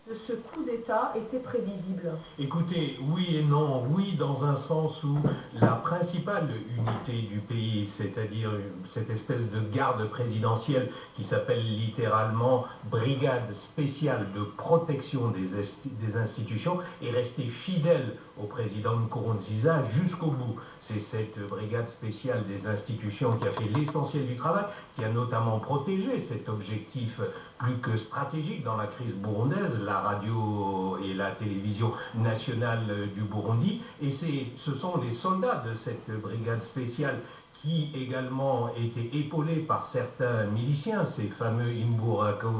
de ce coup d'État était prévisible? Écoutez, oui et non. Oui, dans un sens où la principale unité du pays, c'est-à-dire cette espèce de garde présidentielle qui s'appelle littéralement Brigade spéciale de protection des institutions, est restée fidèle au président Nkurunziza jusqu'au bout. C'est cette brigade spéciale des institutions qui a fait l'essentiel du travail, qui a notamment protégé cet objectif plus que stratégique dans la crise burundaise, la radio et la télévision nationale du Burundi. Et ce sont les soldats de cette brigade spéciale qui également étaient épaulés par certains miliciens, ces fameux Imbonerakure,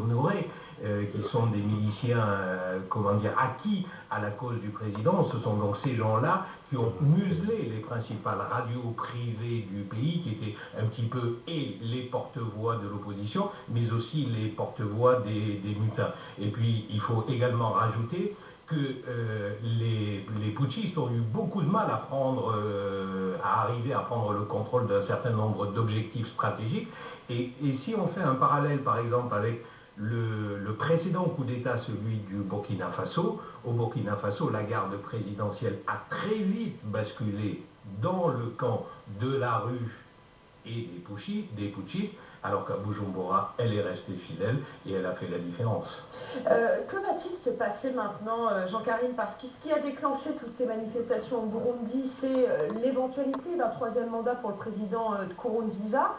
qui sont des miliciens, comment dire, acquis à la cause du président. Ce sont donc ces gens-là qui ont muselé les principales radios privées du pays, qui étaient un petit peu et les porte-voix de l'opposition, mais aussi les porte-voix des mutins. Et puis, il faut également rajouter que les putschistes ont eu beaucoup de mal à arriver à prendre le contrôle d'un certain nombre d'objectifs stratégiques. Et si on fait un parallèle, par exemple, avec le précédent coup d'État, celui du Burkina Faso, au Burkina Faso, la garde présidentielle a très vite basculé dans le camp de la rue et des putschistes, alors qu'à Bujumbura, elle est restée fidèle et elle a fait la différence. Que va-t-il se passer maintenant, Jean-Karim? Parce que ce qui a déclenché toutes ces manifestations au Burundi, c'est l'éventualité d'un troisième mandat pour le président Nkurunziza.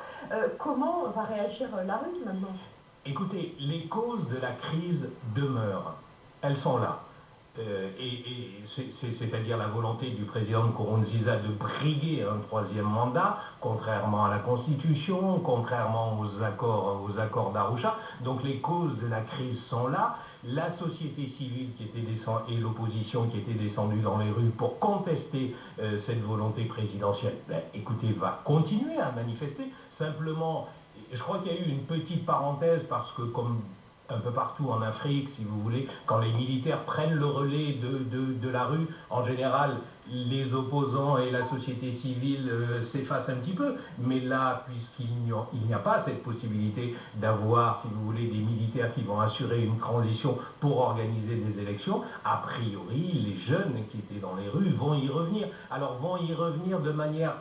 Comment va réagir la rue maintenant? Écoutez, les causes de la crise demeurent. Elles sont là. C'est-à-dire la volonté du président Nkurunziza de briguer un troisième mandat, contrairement à la Constitution, contrairement aux accords d'Arusha. Donc les causes de la crise sont là. La société civile et l'opposition qui étaient descendues dans les rues pour contester cette volonté présidentielle, ben, écoutez, va continuer à manifester. Simplement, je crois qu'il y a eu une petite parenthèse parce que, comme un peu partout en Afrique, si vous voulez, quand les militaires prennent le relais de la rue, en général, les opposants et la société civile s'effacent un petit peu. Mais là, puisqu'il n'y a pas cette possibilité d'avoir, si vous voulez, des militaires qui vont assurer une transition pour organiser des élections, a priori, les jeunes qui étaient dans les rues vont y revenir. Alors, vont y revenir de manière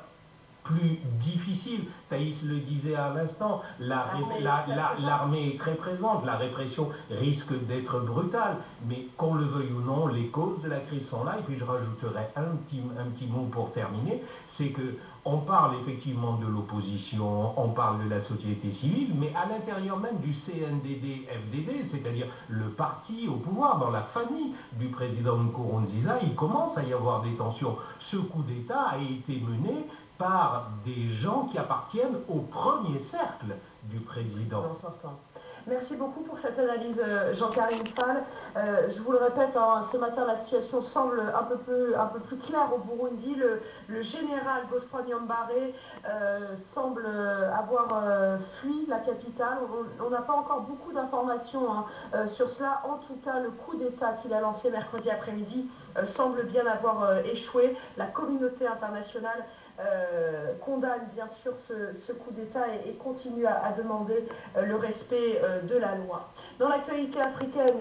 plus difficile. Thaïs le disait à l'instant, l'armée est très présente, la répression risque d'être brutale, mais qu'on le veuille ou non, les causes de la crise sont là. Et puis je rajouterai un petit mot pour terminer, c'est que on parle effectivement de l'opposition, on parle de la société civile, mais à l'intérieur même du CNDD-FDD, c'est-à-dire le parti au pouvoir, dans la famille du président Nkurunziza, il commence à y avoir des tensions. Ce coup d'État a été mené par des gens qui appartiennent au premier cercle du président. Merci beaucoup pour cette analyse, Jean-Karim Fall. Je vous le répète, hein, ce matin, la situation semble un peu plus claire au Burundi. Le général Godefroid Niambare semble avoir fui la capitale. On n'a pas encore beaucoup d'informations sur cela. En tout cas, le coup d'État qu'il a lancé mercredi après-midi semble bien avoir échoué. La communauté internationale condamne bien sûr ce coup d'État et continue à demander le respect de la loi. Dans l'actualité africaine,